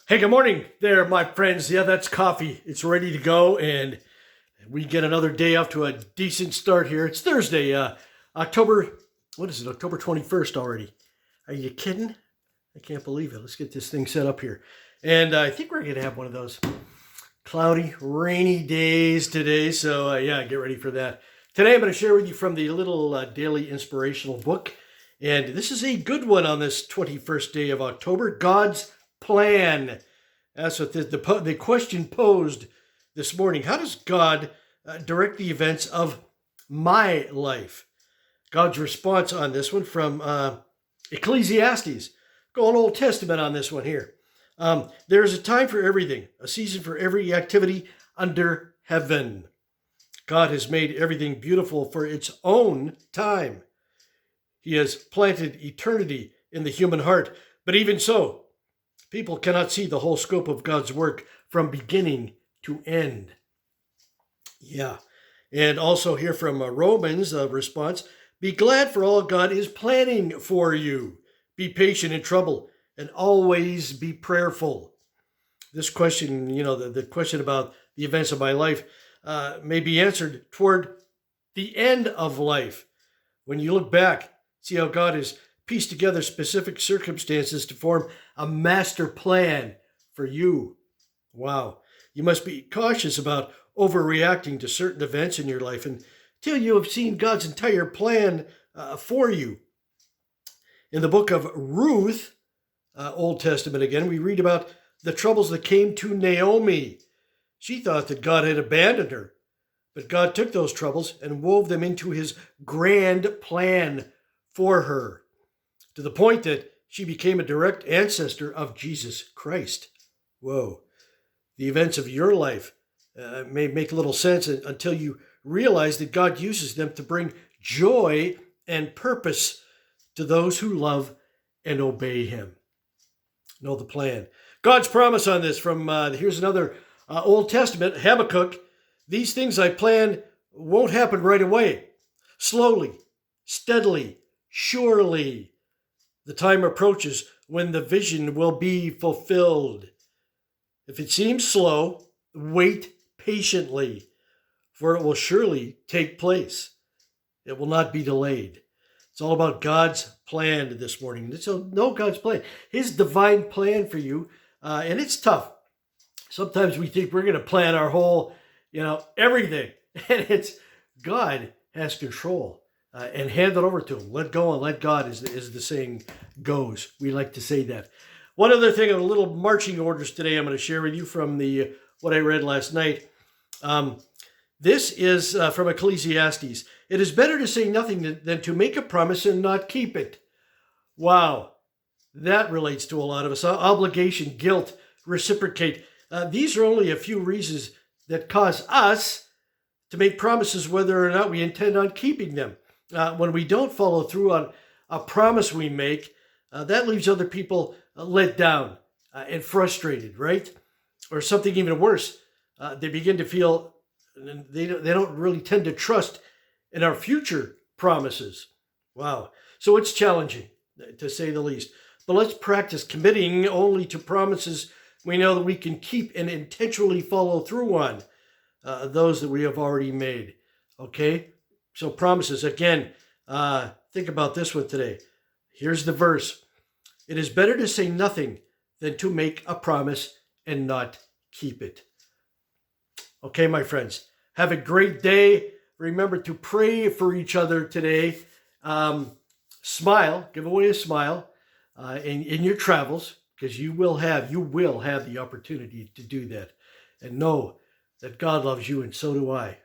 Hey, good morning there, my friends. Yeah, that's coffee. It's ready to go, and we get another day off to a decent start here. It's Thursday, October, what is it, October 21st already. Are you kidding? I can't believe it. Let's get this thing set up here. And I think we're going to have one of those cloudy, rainy days today, so yeah, get ready for that. Today I'm going to share with you from the little daily inspirational book, and this is a good one on this 21st day of October, God's Plan. That's what the question posed this morning. How does God direct the events of my life? God's response on this one from Ecclesiastes. Go on Old Testament on this one here. There is a time for everything, a season for every activity under heaven. God has made everything beautiful for its own time. He has planted eternity in the human heart, but even so, people cannot see the whole scope of God's work from beginning to end. Yeah. And also here from Romans, a response, be glad for all God is planning for you. Be patient in trouble and always be prayerful. This question, the question about the events of my life may be answered toward the end of life. When you look back, see how God has pieced together specific circumstances to form a master plan for you. Wow. You must be cautious about overreacting to certain events in your life until you have seen God's entire plan for you. In the book of Ruth, Old Testament again, we read about the troubles that came to Naomi. She thought that God had abandoned her, but God took those troubles and wove them into his grand plan for her, to the point that she became a direct ancestor of Jesus Christ. Whoa. The events of your life may make little sense until you realize that God uses them to bring joy and purpose to those who love and obey him. Know the plan. God's promise on this from, here's another Old Testament, Habakkuk. These things I plan won't happen right away. Slowly, steadily, surely. The time approaches when the vision will be fulfilled. If it seems slow, wait patiently, for it will surely take place. It will not be delayed. It's all about God's plan this morning. So know God's plan, his divine plan for you. And it's tough. Sometimes we think we're going to plan our whole, everything. And it's God has control. And hand it over to him. Let go and let God, as the saying goes. We like to say that. One other thing, a little marching orders today I'm going to share with you from what I read last night. This is from Ecclesiastes. It is better to say nothing than to make a promise and not keep it. Wow. That relates to a lot of us. Obligation, guilt, reciprocate. These are only a few reasons that cause us to make promises whether or not we intend on keeping them. When we don't follow through on a promise we make, that leaves other people let down and frustrated, right? Or something even worse, they begin to feel they don't really tend to trust in our future promises. Wow. So it's challenging, to say the least. But let's practice committing only to promises we know that we can keep and intentionally follow through on, those that we have already made. Okay? So promises, again, think about this one today. Here's the verse. It is better to say nothing than to make a promise and not keep it. Okay, my friends, have a great day. Remember to pray for each other today. Smile, give away a smile in your travels, because you will have the opportunity to do that. And know that God loves you, and so do I.